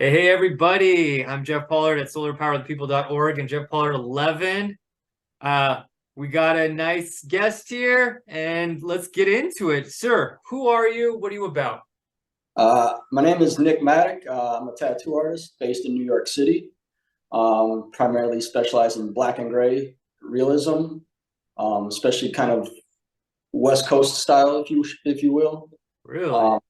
Hey, everybody. I'm Jeff Pollard at solarpowerthepeople.org and Jeff Pollard 11. Uh, we got a nice guest here and let's get into it. Sir, who are you? What are you about? My name is Nick Matic. I'm a tattoo artist based in New York City. Primarily specialize in black and gray realism, especially kind of West Coast style, if you will. Really? Um,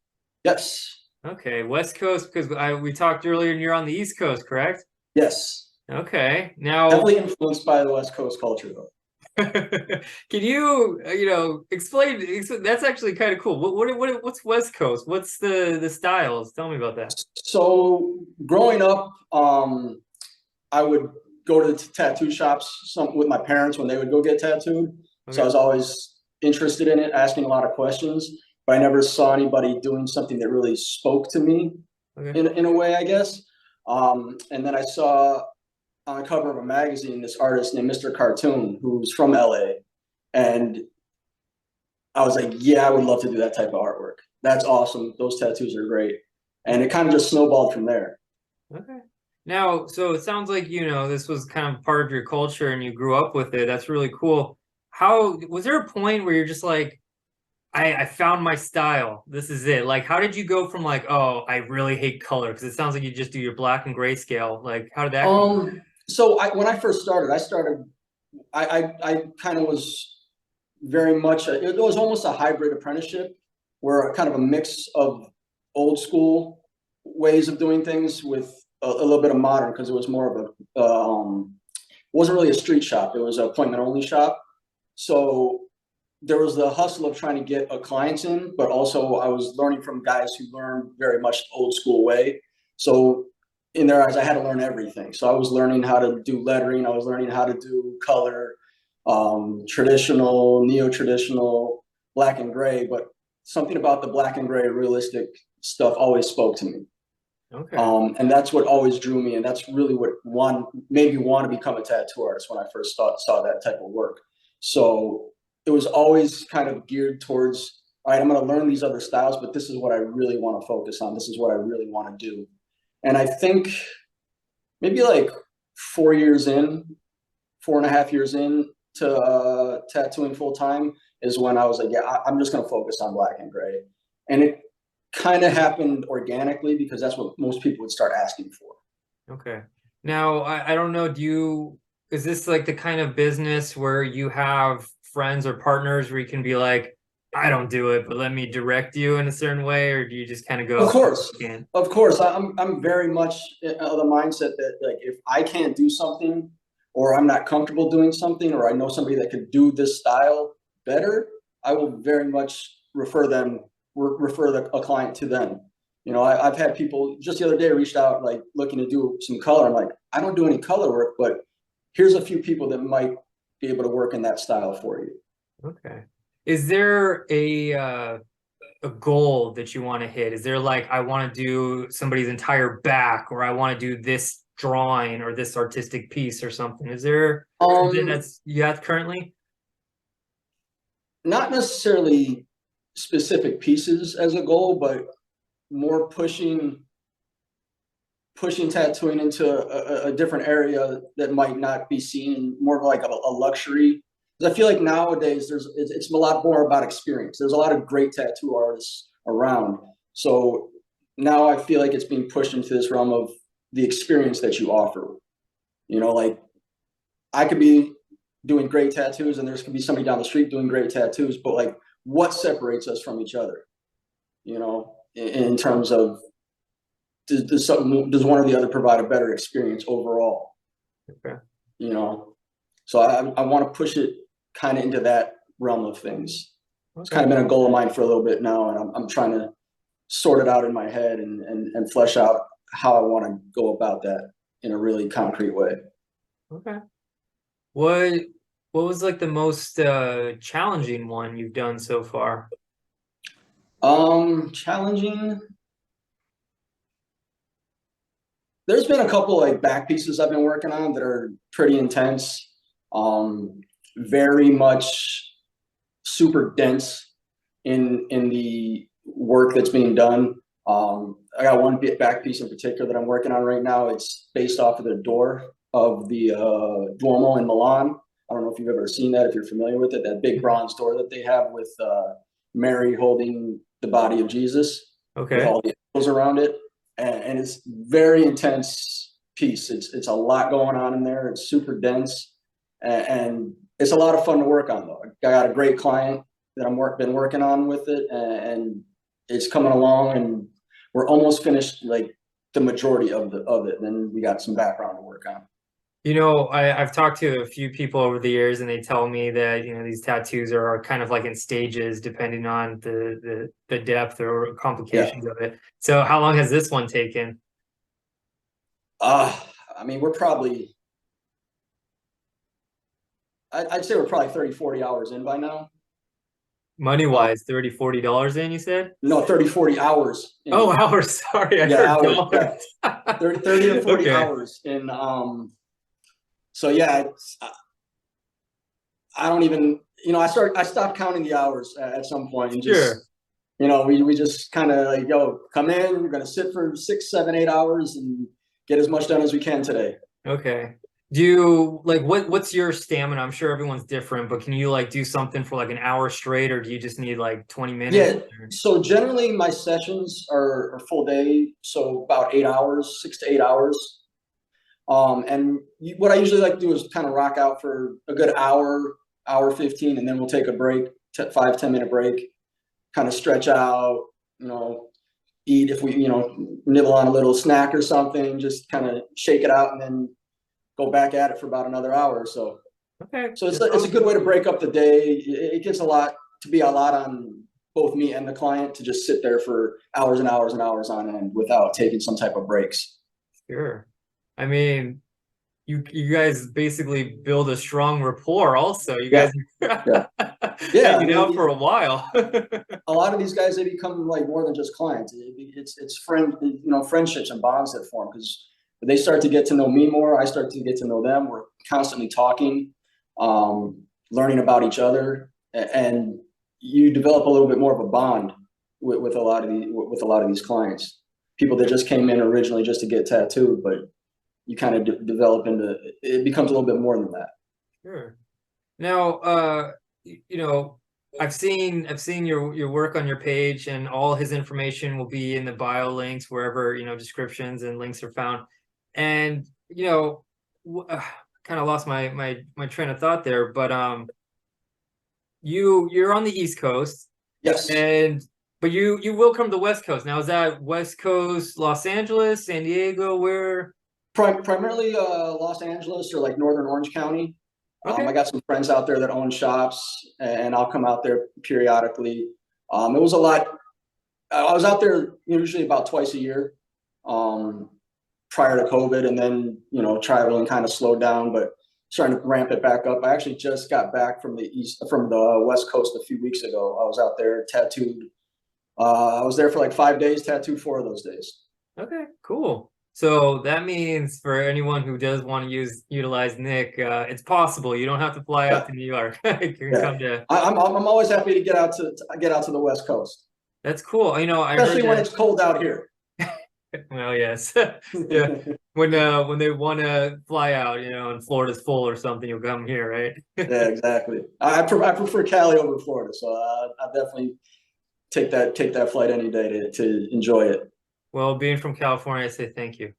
yes, Okay, West Coast, because we talked earlier and you're on the East Coast, correct? yes. Okay. Now, Heavily influenced by the West Coast culture, though. can you, explain, that's actually kind of cool. What's West Coast? What's the styles? Tell me about that. So growing up, I would go to tattoo shops with my parents when they would go get tattooed. So I Okay. was always interested in it, asking a lot of questions, but I never saw anybody doing something that really spoke to me Okay. in a way, I guess. And then I saw on the cover of a magazine this artist named Mr. Cartoon, who's from LA. And I was like, yeah, I would love to do that type of artwork. That's awesome. Those tattoos are great. And it kind of just snowballed from there. Okay. Now, so it sounds like, this was kind of part of your culture and you grew up with it. That's really cool. How was there a point where you're just like, I found my style. This is it. Like, how did you go from like, oh, I really hate color? Because it sounds like you just do your black and gray scale. Like, how did that come? When I first started, I kind of was very much, it was almost a hybrid apprenticeship where kind of a mix of old school ways of doing things with a little bit of modern, because it was more of wasn't really a street shop. It was an appointment only shop. So there was the hustle of trying to get a clients in, but also I was learning from guys who learned very much old school way. So in their eyes, I had to learn everything. So I was learning how to do lettering. I was learning how to do color, traditional, neo-traditional, black and gray. But something about the black and gray realistic stuff always spoke to me. Okay. And that's what always drew me. And that's really what made me want to become a tattoo artist when I first saw that type of work. So it was always kind of geared towards, all right, I'm going to learn these other styles, but this is what I really want to focus on. This is what I really want to do. And I think maybe like 4 years in, 4.5 years in to tattooing full time is when I was like, yeah, I'm just going to focus on black and gray. And it kind of happened organically because that's what most people would start asking for. Okay. Now, I don't know, is this like the kind of business where you have friends or partners where you can be like, I don't do it, but let me direct you in a certain way, or do you just kind of Of go, course, you can? of course. I'm very much of the mindset that like if I can't do something, or I'm not comfortable doing something, or I know somebody that could do this style better, I will very much refer a client to them. I've had people just the other day reached out like looking to do some color. I'm like, I don't do any color work, but here's a few people that might be able to work in that style for you. Okay. Is there a goal that you want to hit? Is there like, I want to do somebody's entire back, or I want to do this drawing or this artistic piece or something? Is there something Um, that's you have currently? Not necessarily specific pieces as a goal, but more pushing tattooing into a different area that might not be seen, more of like a luxury. Because I feel like nowadays it's a lot more about experience. There's a lot of great tattoo artists around. So now I feel like it's being pushed into this realm of the experience that you offer. Like I could be doing great tattoos and there's could be somebody down the street doing great tattoos, but like what separates us from each other? In terms of does one or the other provide a better experience overall? Okay. You know, so I want to push it kind of into that realm of things. It's kind Okay. of been a goal of mine for a little bit now, and I'm trying to sort it out in my head and flesh out how I want to go about that in a really concrete way. Okay. What what was like the most challenging one you've done so far? Challenging. There's been a couple like back pieces I've been working on that are pretty intense. Very much super dense in the work that's being done. I got one back piece in particular that I'm working on right now. It's based off of the door of the Duomo in Milan. I don't know if you've ever seen that, if you're familiar with it, that big bronze door that they have with Mary holding the body of Jesus with Okay. all the angels around it. And it's very intense piece. It's a lot going on in there. It's super dense. And it's a lot of fun to work on, though. I got a great client that been working on with it, and it's coming along, and we're almost finished like the majority of it. Then we got some background to work on. You know, I've talked to a few people over the years, and they tell me that, you know, these tattoos are kind of like in stages depending on the depth or Yeah. complications of it. So how long has this one taken? I mean, we're probably, I'd say we're probably 30, 40 hours in by now. Money wise, $30-$40 in, you said? No, 30, 40 hours in. Oh, hours. Sorry, I Yeah, heard hours. dollars. Yeah. 30 to 40 Okay. hours in. So yeah, I don't even, I stopped counting the hours at some point and Sure. just, we just kind of like, yo, come in, we're going to sit for 6, 7, 8 hours and get as much done as we can today. Okay. Do you like what's your stamina? I'm sure everyone's different, but can you like do something for like an hour straight, or do you just need like 20 minutes? Yeah. So generally my sessions are full day. So about 8 hours, 6 to 8 hours. And what I usually like to do is kind of rock out for a good hour 15, and then we'll take a break, 5-10 minute break, kind of stretch out, eat if we, nibble on a little snack or something, just kind of shake it out and then go back at it for about another hour or so. Okay. So it's a good way to break up the day. It gets a lot on both me and the client to just sit there for hours and hours and hours on end without taking some type of breaks. Sure. I mean, you guys basically build a strong rapport also. You guys Yeah. hanging out for a while. A lot of these guys, they become like more than just clients. It's friendships and bonds that form, because they start to get to know me more. I start to get to know them. We're constantly talking, learning about each other, and you develop a little bit more of a bond with a lot of these clients. People that just came in originally just to get tattooed, but you kind of develop into, it becomes a little bit more than that. Sure. Now, I've seen your work on your page, and all his information will be in the bio links wherever, descriptions and links are found. And, kind of lost my train of thought there, but you're on the East Coast. Yes. But you will come to the West Coast. Now, is that West Coast, Los Angeles, San Diego, where? Primarily Los Angeles or like Northern Orange County. Okay. I got some friends out there that own shops, and I'll come out there periodically. It was a lot. I was out there usually about twice a year prior to COVID, and then traveling kind of slowed down, but starting to ramp it back up. I actually just got back from the West Coast a few weeks ago. I was out there tattooed. I was there for like 5 days, tattooed 4 of those days. Okay, cool. So that means for anyone who does want to utilize Nick, it's possible. You don't have to fly out to New York. You can come to. I'm always happy to get out to the West Coast. That's cool. I Especially heard when it's cold out here. Well, yes. Yeah. When they want to fly out, and Florida's full or something, you'll come here, right? Yeah, exactly. I prefer Cali over Florida, so I definitely take that flight any day to enjoy it. Well, being from California, I say thank you.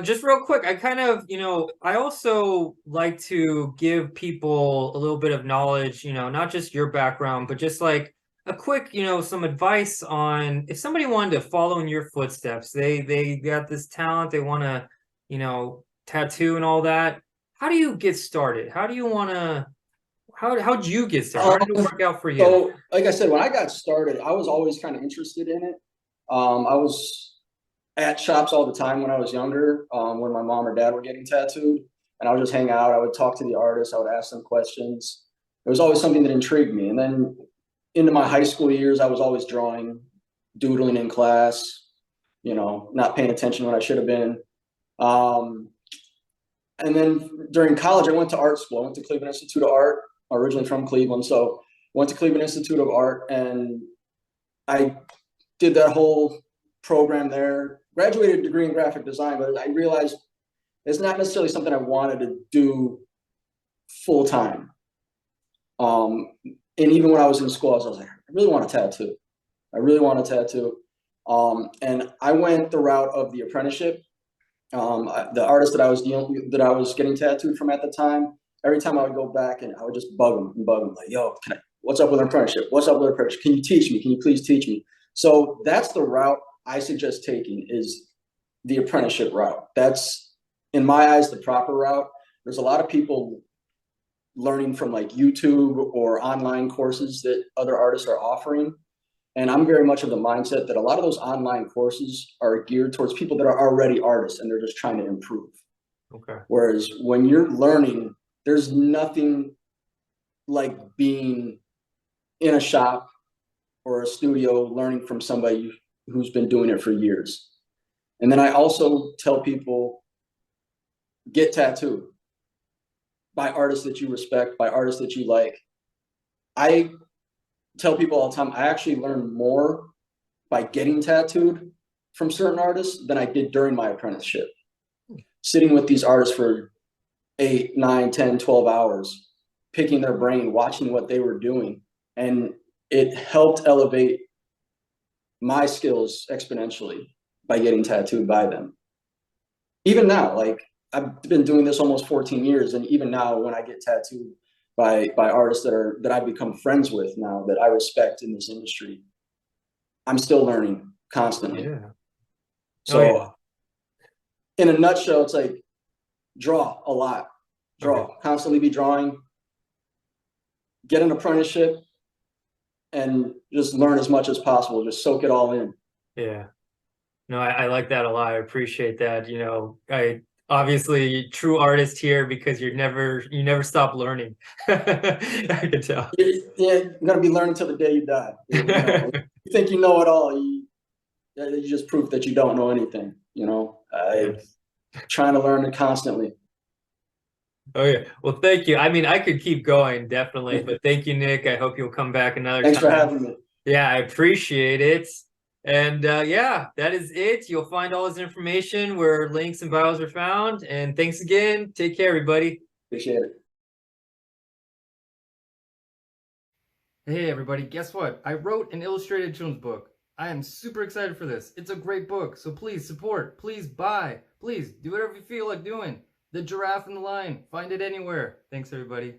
Just real quick, I kind of, I also like to give people a little bit of knowledge, not just your background, but just like a quick, some advice on if somebody wanted to follow in your footsteps, they got this talent, they want to, tattoo and all that. How do you get started? How do you want to? How'd you get started? How did it work out for you? So, like I said, when I got started, I was always kind of interested in it. I was at shops all the time when I was younger, when my mom or dad were getting tattooed, and I would just hang out. I would talk to the artists. I would ask them questions. It was always something that intrigued me. And then into my high school years, I was always drawing, doodling in class, not paying attention when I should have been. And then during college, I went to art school. I went to Cleveland Institute of Art, originally from Cleveland. So went to Cleveland Institute of Art, and I did that whole program there, graduated a degree in graphic design, but I realized it's not necessarily something I wanted to do full time. And even when I was in school, I was like, I really want a tattoo. I really want a tattoo. And I went the route of the apprenticeship. The artist that I was getting tattooed from at the time, every time I would go back and I would just bug him and bug him like, yo, what's up with an apprenticeship? What's up with an apprenticeship? Can you teach me? Can you please teach me? So that's the route I suggest taking, is the apprenticeship route. That's, in my eyes, the proper route. There's a lot of people learning from like YouTube or online courses that other artists are offering. And I'm very much of the mindset that a lot of those online courses are geared towards people that are already artists and they're just trying to improve. Okay. Whereas when you're learning, there's nothing like being in a shop or a studio learning from somebody who's been doing it for years. And then I also tell people, get tattooed by artists that you respect, by artists that you like. I tell people all the time, I actually learned more by getting tattooed from certain artists than I did during my apprenticeship. Sitting with these artists for 8, 9, 10, 12 hours, picking their brain, watching what they were doing. And it helped elevate my skills exponentially by getting tattooed by them. Even now, like, I've been doing this almost 14 years. And even now, when I get tattooed by artists that I've become friends with now, that I respect in this industry, I'm still learning constantly. Yeah. So in a nutshell, it's like, draw a lot, constantly be drawing, get an apprenticeship, and just learn as much as possible. Just soak it all in. Yeah. No, I like that a lot. I appreciate that. You know, I obviously true artist here because you never stop learning. I can tell. Yeah, you're gonna be learning till the day you die. You know, you think you know it all, you just prove that you don't know anything. You know, trying to learn it constantly. Oh yeah. Well, thank you. I mean, I could keep going definitely, but thank you, Nick. I hope you'll come back another Thanks time. for having me. Yeah, I appreciate it. And yeah, that is it. You'll find all his information where links and bios are found. And thanks again. Take care, everybody. Appreciate it. Hey, everybody. Guess what? I wrote an illustrated children's book. I am super excited for this. It's a great book. So please support. Please buy. Please do whatever you feel like doing. The Giraffe and the Lion. Find it anywhere. Thanks, everybody.